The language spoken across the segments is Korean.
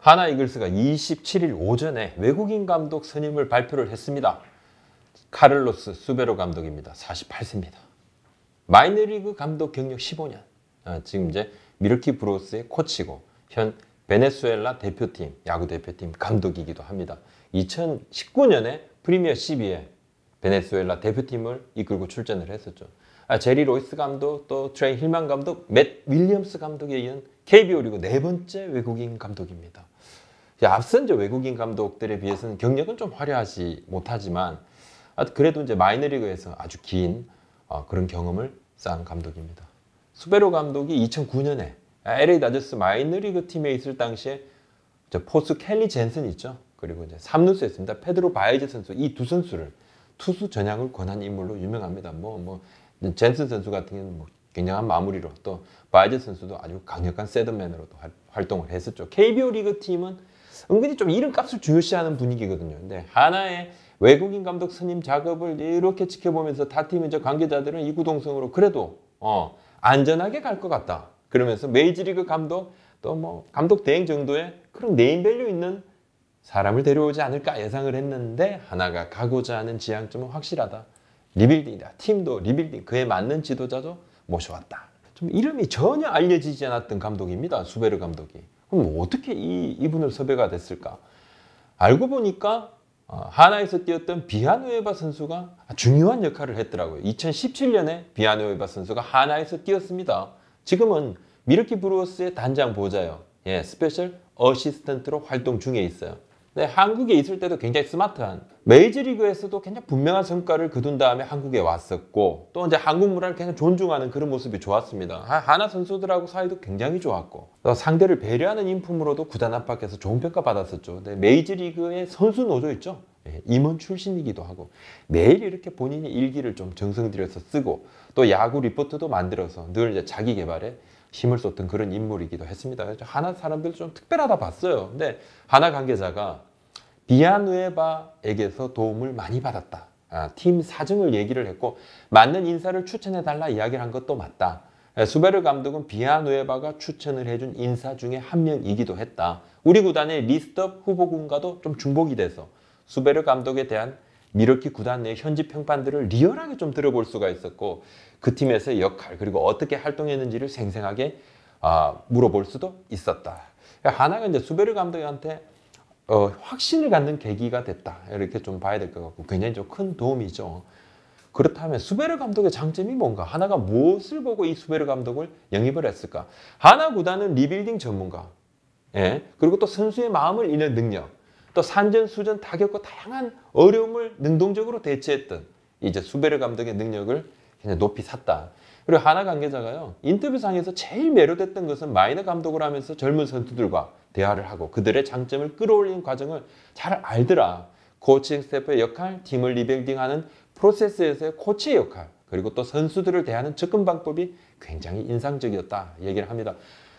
하나 이글스가 27일 오전에 외국인 감독 선임을 발표를 했습니다. 카를로스 수베로 감독입니다. 48세입니다. 마이너리그 감독 경력 15년. 지금 이제 미르키 브루스의 코치고 현 베네수엘라 대표팀, 야구 대표팀 감독이기도 합니다. 2019년에 프리미어 12에 베네수엘라 대표팀을 이끌고 출전을 했었죠. 제리 로이스 감독, 또 트레이 힐만 감독, 맷 윌리엄스 감독에 이은 KBO 리그 네 번째 외국인 감독입니다. 앞선 이제 외국인 감독들에 비해서는 경력은 좀 화려하지 못하지만 그래도 이제 마이너리그에서 아주 긴 그런 경험을 쌓은 감독입니다. 수베로 감독이 2009년에 LA 다저스 마이너리그 팀에 있을 당시에 포수 켈리 젠슨 있죠. 그리고 이제 3루수였습니다. 페드로 바에즈 선수, 이 두 선수를 투수 전향을 권한 인물로 유명합니다. 젠슨 선수 같은 경우는 굉장한 마무리로, 또 바에즈 선수도 아주 강력한 세드맨으로도 활동을 했었죠. KBO 리그 팀은 은근히 좀 이름값을 중요시하는 분위기거든요. 근데 하나의 외국인 감독 선임 작업을 이렇게 지켜보면서 타 팀의 관계자들은 이구동성으로 그래도 안전하게 갈 것 같다. 그러면서 메이저리그 감독, 또 감독 대행 정도의 그런 네임밸류 있는 사람을 데려오지 않을까 예상을 했는데 하나가 가고자 하는 지향점은 확실하다. 리빌딩이다. 팀도 리빌딩, 그에 맞는 지도자도 모셔왔다. 좀 이름이 전혀 알려지지 않았던 감독입니다. 수베르 감독이. 그럼 어떻게 이분을 섭외가 됐을까? 알고 보니까 하나에서 뛰었던 비아누에바 선수가 중요한 역할을 했더라고요. 2017년에 비아누에바 선수가 하나에서 뛰었습니다. 지금은 미르키 브루어스의 단장 보좌예요. 스페셜 어시스턴트로 활동 중에 있어요. 네, 한국에 있을 때도 굉장히 스마트한, 메이저리그에서도 굉장히 분명한 성과를 거둔 다음에 한국에 왔었고, 또 이제 한국 문화를 굉장히 존중하는 그런 모습이 좋았습니다. 하나 선수들하고 사이도 굉장히 좋았고, 또 상대를 배려하는 인품으로도 구단 안팎에서 좋은 평가 받았었죠. 네, 메이저리그의 선수 노조 있죠. 임원 출신이기도 하고 매일 이렇게 본인이 일기를 좀 정성 들여서 쓰고, 또 야구 리포트도 만들어서 늘 이제 자기 개발에 힘을 쏟던 그런 인물이기도 했습니다. 하나 사람들 좀 특별하다 봤어요. 근데 하나 관계자가 비아누에바에게서 도움을 많이 받았다. 팀 사정을 얘기를 했고 맞는 인사를 추천해달라 이야기를 한 것도 맞다. 수베르 감독은 비아누에바가 추천을 해준 인사 중에 한 명이기도 했다. 우리 구단의 리스트업 후보군과도 좀 중복이 돼서 수베르 감독에 대한 미러키 구단 내 현지 평판들을 리얼하게 좀 들어볼 수가 있었고, 그 팀에서의 역할 그리고 어떻게 활동했는지를 생생하게 물어볼 수도 있었다. 하나가 이제 수베르 감독한테 확신을 갖는 계기가 됐다, 이렇게 좀 봐야 될 것 같고 굉장히 좀 큰 도움이죠. 그렇다면 수베르 감독의 장점이 뭔가? 하나가 무엇을 보고 이 수베르 감독을 영입을 했을까? 하나 구단은 리빌딩 전문가, 그리고 또 선수의 마음을 읽는 능력, 또 산전수전 다 겪고 다양한 어려움을 능동적으로 대처했던 이제 수베르 감독의 능력을 그냥 높이 샀다. 그리고 하나 관계자가요, 인터뷰상에서 제일 매료됐던 것은 마이너 감독을 하면서 젊은 선수들과 대화를 하고 그들의 장점을 끌어올리는 과정을 잘 알더라. 코칭 스태프의 역할, 팀을 리빌딩하는 프로세스에서의 코치의 역할, 그리고 또 선수들을 대하는 접근 방법이 굉장히 인상적이었다 얘기를 합니다.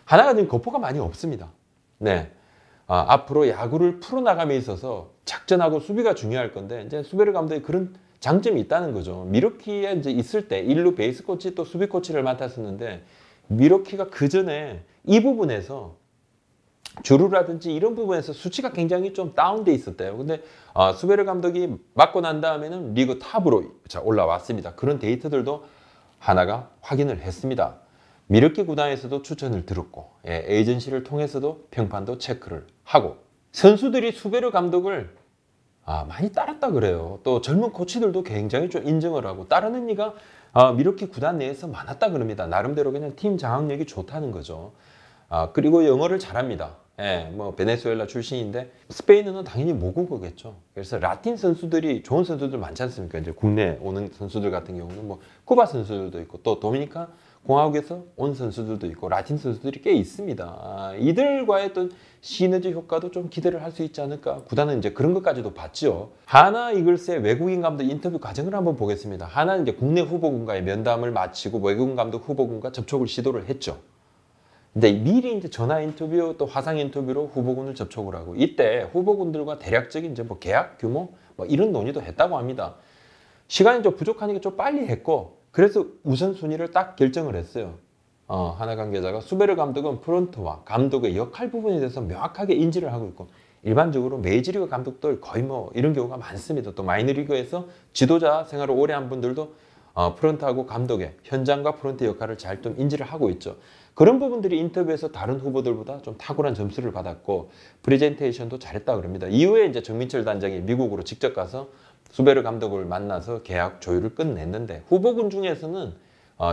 하나가 지금 거포가 많이 없습니다. 네. 앞으로 야구를 풀어나감에 있어서 작전하고 수비가 중요할 건데 이제 수베르 감독이 그런 장점이 있다는 거죠. 미러키에 이제 있을 때 1루 베이스 코치 또 수비 코치를 맡았었는데 미러키가 그 전에 이 부분에서 주루라든지 이런 부분에서 수치가 굉장히 좀 다운돼 있었대요. 근데 수베르 감독이 맡고 난 다음에는 리그 탑으로 올라왔습니다. 그런 데이터들도 하나가 확인을 했습니다. 미러키 구단에서도 추천을 들었고 에이전시를 통해서도 평판도 체크를 하고, 선수들이 수베르 감독을 많이 따랐다 그래요. 또 젊은 코치들도 굉장히 좀 인정을 하고 따르는 이가 미러키 구단 내에서 많았다 그럽니다. 나름대로 그냥 팀 장악력이 좋다는 거죠. 그리고 영어를 잘합니다. 베네수엘라 출신인데 스페인어는 당연히 모국어겠죠. 그래서 라틴 선수들이 좋은 선수들 많지 않습니까? 이제 국내 오는 선수들 같은 경우는 쿠바 선수들도 있고 또 도미니카 공화국에서 온 선수들도 있고 라틴 선수들이 꽤 있습니다. 이들과의 또 시너지 효과도 좀 기대를 할 수 있지 않을까? 구단은 이제 그런 것까지도 봤죠. 하나 이글스의 외국인 감독 인터뷰 과정을 한번 보겠습니다. 하나는 이제 국내 후보군과의 면담을 마치고 외국인 감독 후보군과 접촉을 시도를 했죠. 근데 미리 이제 전화 인터뷰 또 화상 인터뷰로 후보군을 접촉을 하고, 이때 후보군들과 대략적인 이제 계약 규모 이런 논의도 했다고 합니다. 시간이 좀 부족하니까 좀 빨리 했고, 그래서 우선순위를 딱 결정을 했어요. 하나 관계자가 수베르 감독은 프론트와 감독의 역할 부분에 대해서 명확하게 인지를 하고 있고 일반적으로 메이저리그 감독들 거의 뭐 이런 경우가 많습니다. 또 마이너리그에서 지도자 생활을 오래 한 분들도 프론트하고 감독의 현장과 프론트 역할을 잘 좀 인지를 하고 있죠. 그런 부분들이 인터뷰에서 다른 후보들보다 좀 탁월한 점수를 받았고 프레젠테이션도 잘했다 그럽니다. 이후에 이제 정민철 단장이 미국으로 직접 가서 수베르 감독을 만나서 계약 조율을 끝냈는데 후보군 중에서는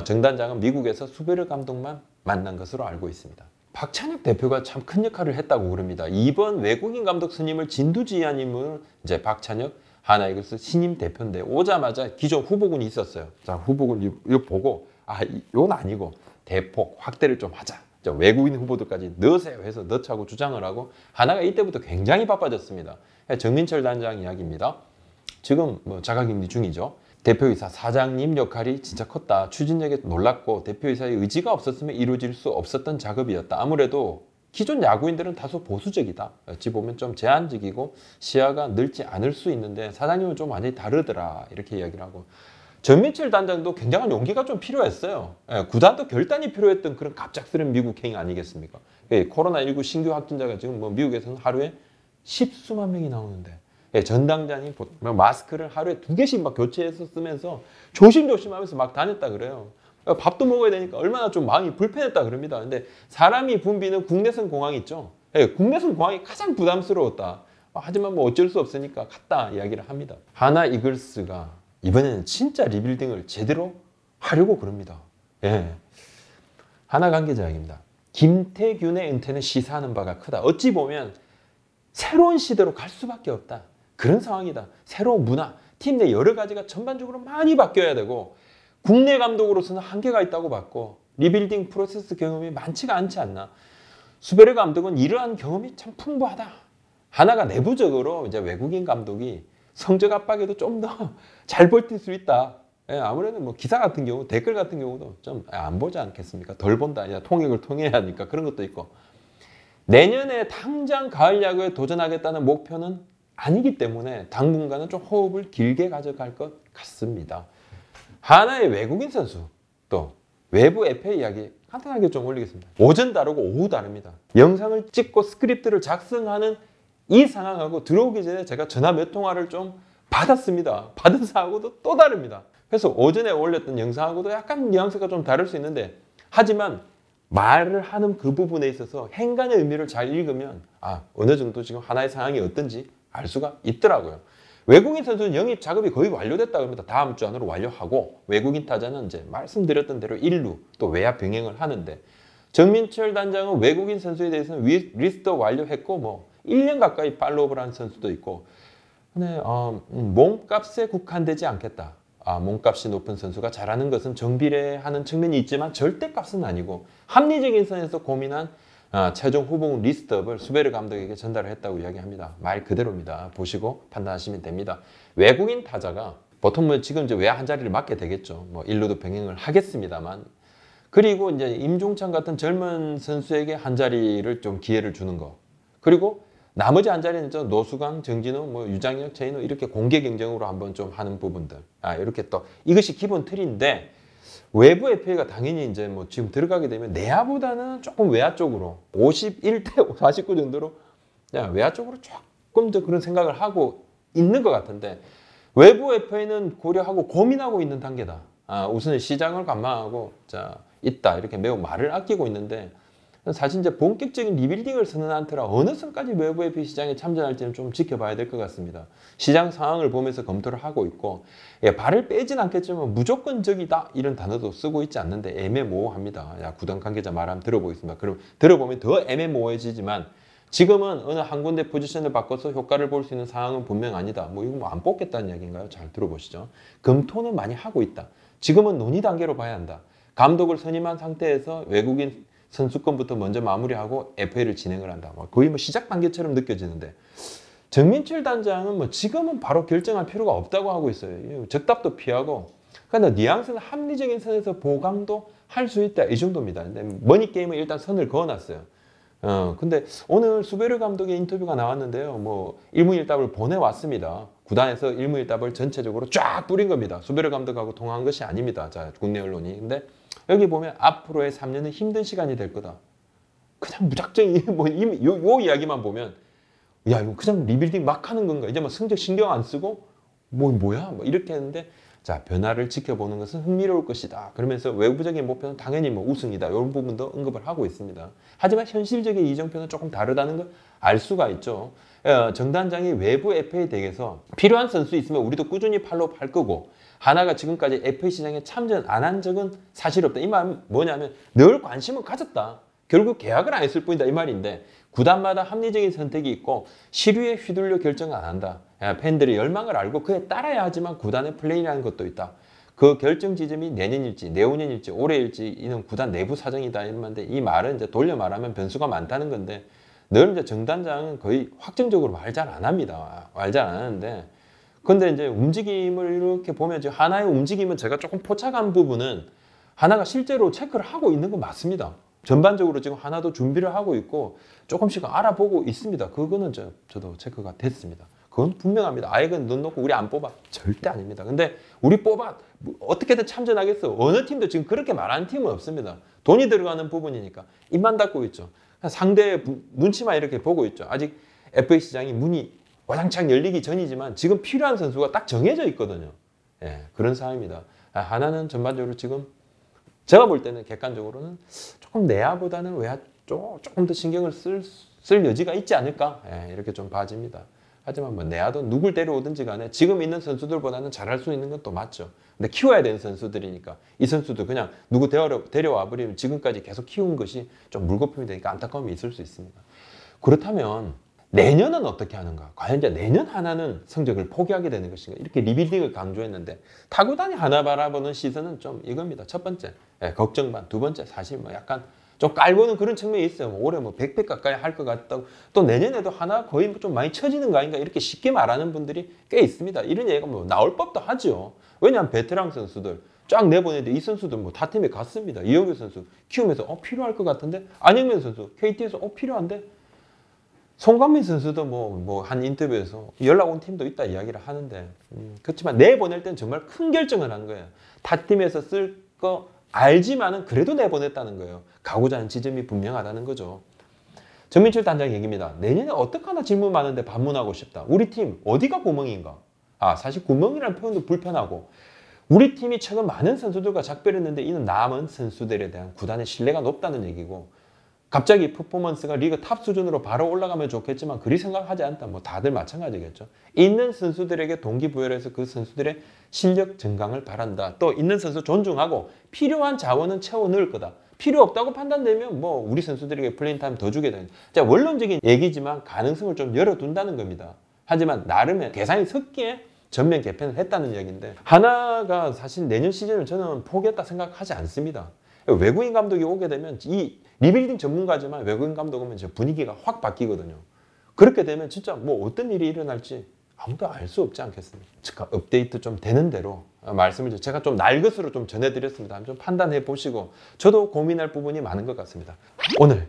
정 단장은 미국에서 수베르 감독만 만난 것으로 알고 있습니다. 박찬혁 대표가 참 큰 역할을 했다고 그럽니다. 이번 외국인 감독 선임을 진두지휘한님을 이제 박찬혁 하나이글스 신임 대표인데 오자마자 기존 후보군이 있었어요. 자, 후보군 이거 보고 이건 아니고 대폭 확대를 좀 하자. 외국인 후보들까지 넣으세요 해서 넣자고 주장을 하고 하나가 이때부터 굉장히 바빠졌습니다. 정민철 단장 이야기입니다. 지금 뭐 자가격리 중이죠. 대표이사, 사장님 역할이 진짜 컸다. 추진력에 놀랐고 대표이사의 의지가 없었으면 이루어질 수 없었던 작업이었다. 아무래도 기존 야구인들은 다소 보수적이다. 어찌 보면 좀 제한적이고 시야가 넓지 않을 수 있는데 사장님은 좀 완전히 다르더라. 이렇게 이야기를 하고 전민철 단장도 굉장한 용기가 좀 필요했어요. 구단도 결단이 필요했던 그런 갑작스러운 미국 행위 아니겠습니까? 코로나19 신규 확진자가 지금 뭐 미국에서는 하루에 10수만 명이 나오는데 전 당장이 마스크를 하루에 2개씩 막 교체해서 쓰면서 조심조심하면서 막 다녔다 그래요. 밥도 먹어야 되니까 얼마나 좀 마음이 불편했다 그럽니다. 근데 사람이 붐비는 국내선 공항 있죠. 국내선 공항이 가장 부담스러웠다. 하지만 뭐 어쩔 수 없으니까 갔다 이야기를 합니다. 하나 이글스가 이번에는 진짜 리빌딩을 제대로 하려고 그럽니다. 하나 관계자 이야기입니다. 김태균의 은퇴는 시사하는 바가 크다. 어찌 보면 새로운 시대로 갈 수밖에 없다. 그런 상황이다. 새로운 문화, 팀 내 여러 가지가 전반적으로 많이 바뀌어야 되고 국내 감독으로서는 한계가 있다고 봤고 리빌딩 프로세스 경험이 많지가 않지 않나. 수베르 감독은 이러한 경험이 참 풍부하다. 하나가 내부적으로 이제 외국인 감독이 성적 압박에도 좀 더 잘 버틸 수 있다. 아무래도 뭐 기사 같은 경우, 댓글 같은 경우도 좀 안 보지 않겠습니까? 덜 본다. 통역을 통해야 하니까 그런 것도 있고. 내년에 당장 가을 야구에 도전하겠다는 목표는 아니기 때문에 당분간은 좀 호흡을 길게 가져갈 것 같습니다. 하나의 외국인 선수 또 외부 FA 이야기 간단하게 좀 올리겠습니다. 오전 다르고 오후 다릅니다. 영상을 찍고 스크립트를 작성하는 이 상황하고 들어오기 전에 제가 전화 몇 통화를 좀 받았습니다. 받은 사하고도 또 다릅니다. 그래서 오전에 올렸던 영상하고도 약간 뉘앙스가 좀 다를 수 있는데 하지만 말을 하는 그 부분에 있어서 행간의 의미를 잘 읽으면 어느 정도 지금 하나의 상황이 어떤지 알 수가 있더라고요. 외국인 선수는 영입 작업이 거의 완료됐다고 합니다. 다음 주 안으로 완료하고 외국인 타자는 이제 말씀드렸던 대로 1루 또 외야 병행을 하는데 정민철 단장은 외국인 선수에 대해서는 리스트 완료했고 뭐 1년 가까이 팔로우를 한 선수도 있고 근데 몸값에 국한되지 않겠다. 몸값이 높은 선수가 잘하는 것은 정비례하는 측면이 있지만 절대값은 아니고 합리적인 선에서 고민한 최종 후보군 리스트업을 수베르 감독에게 전달을 했다고 이야기합니다. 말 그대로입니다. 보시고 판단하시면 됩니다. 외국인 타자가 보통 뭐 지금 이제 외야 한 자리를 맡게 되겠죠. 뭐 일루도 병행을 하겠습니다만 그리고 이제 임종찬 같은 젊은 선수에게 한 자리를 좀 기회를 주는 거 그리고 나머지 한 자리는 노수강, 정진우, 뭐 유장혁, 최인호 이렇게 공개 경쟁으로 한번 좀 하는 부분들 이렇게 또 이것이 기본 틀인데 외부 FA가 당연히 이제 뭐 지금 들어가게 되면 내야보다는 조금 외야 쪽으로 51대 49 정도로 외야 쪽으로 조금 더 그런 생각을 하고 있는 것 같은데 외부 FA는 고려하고 고민하고 있는 단계다. 우선 시장을 관망하고 있다 이렇게 매우 말을 아끼고 있는데 사실 이제 본격적인 리빌딩을 선언한 터라 어느 선까지 외부 FA 시장에 참전할지는 좀 지켜봐야 될 것 같습니다. 시장 상황을 보면서 검토를 하고 있고 발을 빼진 않겠지만 무조건적이다 이런 단어도 쓰고 있지 않는데 애매모호합니다. 구단 관계자 말 한번 들어보겠습니다. 그럼 들어보면 더 애매모호해지지만 지금은 어느 한 군데 포지션을 바꿔서 효과를 볼 수 있는 상황은 분명 아니다. 뭐 이거 뭐 안 뽑겠다는 이야기인가요? 잘 들어보시죠. 검토는 많이 하고 있다. 지금은 논의 단계로 봐야 한다. 감독을 선임한 상태에서 외국인 선수권부터 먼저 마무리하고 FA를 진행을 한다. 거의 뭐 시작 단계처럼 느껴지는데 정민철 단장은 뭐 지금은 바로 결정할 필요가 없다고 하고 있어요. 적답도 피하고 그러니까 뉘앙스는 합리적인 선에서 보강도 할 수 있다 이 정도입니다. 근데 머니 게임은 일단 선을 그어놨어요. 근데 오늘 수베르 감독의 인터뷰가 나왔는데요. 뭐 일문일답을 보내왔습니다. 구단에서 일무일답을 전체적으로 쫙 뿌린 겁니다. 수베르 감독하고 통화한 것이 아닙니다. 자, 국내 언론이. 근데 여기 보면 앞으로의 3년은 힘든 시간이 될 거다. 그냥 무작정 요 이야기만 보면 야, 이거 그냥 리빌딩 막 하는 건가? 이제 뭐 성적 신경 안 쓰고 뭐야? 뭐 이렇게 했는데 자, 변화를 지켜보는 것은 흥미로울 것이다. 그러면서 외부적인 목표는 당연히 뭐 우승이다. 이런 부분도 언급을 하고 있습니다. 하지만 현실적인 이정표는 조금 다르다는 걸 알 수가 있죠. 정 단장이 외부 FA 덱에서 필요한 선수 있으면 우리도 꾸준히 팔로우할 거고 하나가 지금까지 FA 시장에 참전 안 한 적은 사실 없다. 이 말은 뭐냐면 늘 관심은 가졌다. 결국 계약을 안 했을 뿐이다 이 말인데 구단마다 합리적인 선택이 있고 시류에 휘둘려 결정을 안 한다. 팬들의 열망을 알고 그에 따라야 하지만 구단의 플레이라는 것도 있다. 그 결정 지점이 내년일지 내후년일지 올해일지 이는 구단 내부 사정이다 이런 말인데 이 말은 이제 돌려 말하면 변수가 많다는 건데 늘 이제 정 단장은 거의 확정적으로 말 잘 안 합니다. 말 잘 안 하는데 근데 이제 움직임을 이렇게 보면 지금 하나의 움직임은 제가 조금 포착한 부분은 하나가 실제로 체크를 하고 있는 건 맞습니다. 전반적으로 지금 하나도 준비를 하고 있고 조금씩 알아보고 있습니다. 그거는 저도 체크가 됐습니다. 그건 분명합니다. 아예 그냥 눈 놓고 우리 안 뽑아. 절대 아닙니다. 근데 우리 뽑아. 어떻게든 참전하겠어. 어느 팀도 지금 그렇게 말하는 팀은 없습니다. 돈이 들어가는 부분이니까 입만 닫고 있죠. 상대의 눈치만 이렇게 보고 있죠. 아직 FA 시장이 문이 와장창 열리기 전이지만 지금 필요한 선수가 딱 정해져 있거든요. 예, 그런 상황입니다. 하나는 전반적으로 지금 제가 볼 때는 객관적으로는 조금 내야보다는 외야 조금 더 신경을 쓸 여지가 있지 않을까 이렇게 좀 봐집니다. 하지만 뭐 내야도 누굴 데려오든지 간에 지금 있는 선수들보다는 잘할 수 있는 건 또 맞죠. 근데 키워야 되는 선수들이니까 이 선수도 그냥 누구 데려와 버리면 지금까지 계속 키운 것이 좀 물거품이 되니까 안타까움이 있을 수 있습니다. 그렇다면 내년은 어떻게 하는가? 과연 이제 내년 하나는 성적을 포기하게 되는 것인가? 이렇게 리빌딩을 강조했는데 타구단이 하나 바라보는 시선은 좀 이겁니다. 첫 번째, 걱정 반. 두 번째, 사실 뭐 약간 좀 깔보는 그런 측면이 있어요. 뭐 올해 뭐 100배 가까이 할 것 같다고. 또 내년에도 하나 거의 좀 많이 처지는 거 아닌가? 이렇게 쉽게 말하는 분들이 꽤 있습니다. 이런 얘기가 뭐 나올 법도 하죠. 왜냐하면 베테랑 선수들 쫙 내보내는데 이 선수들 뭐 다 팀에 갔습니다. 이영규 선수 키우면서 필요할 것 같은데 안영민 선수 KT에서 필요한데 송강민 선수도 뭐 한 인터뷰에서 연락 온 팀도 있다 이야기를 하는데 그렇지만 내보낼 때는 정말 큰 결정을 한 거예요. 타 팀에서 쓸 거 알지만은 그래도 내보냈다는 거예요. 가고자 하는 지점이 분명하다는 거죠. 전민철 단장 얘기입니다. 내년에 어떡하나 질문 많은데 반문하고 싶다. 우리 팀 어디가 구멍인가? 사실 구멍이라는 표현도 불편하고 우리 팀이 최근 많은 선수들과 작별했는데 이는 남은 선수들에 대한 구단의 신뢰가 높다는 얘기고 갑자기 퍼포먼스가 리그 탑 수준으로 바로 올라가면 좋겠지만 그리 생각하지 않다. 뭐 다들 마찬가지겠죠. 있는 선수들에게 동기부여를 해서 그 선수들의 실력 증강을 바란다. 또 있는 선수 존중하고 필요한 자원은 채워 넣을 거다. 필요 없다고 판단되면 뭐 우리 선수들에게 플레잉 타임 더 주게 되는. 자, 원론적인 얘기지만 가능성을 좀 열어둔다는 겁니다. 하지만 나름의 계산이 섰기에 전면 개편을 했다는 이야기인데 하나가 사실 내년 시즌을 저는 포기했다 생각하지 않습니다. 외국인 감독이 오게 되면 이 리빌딩 전문가지만 외국인 감독 오면 분위기가 확 바뀌거든요. 그렇게 되면 진짜 뭐 어떤 일이 일어날지 아무도 알 수 없지 않겠습니까? 즉각 업데이트 좀 되는 대로 말씀을 제가 좀 날것으로 좀 전해드렸습니다. 좀 판단해 보시고 저도 고민할 부분이 많은 것 같습니다. 오늘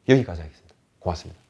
여기까지 하겠습니다. 고맙습니다.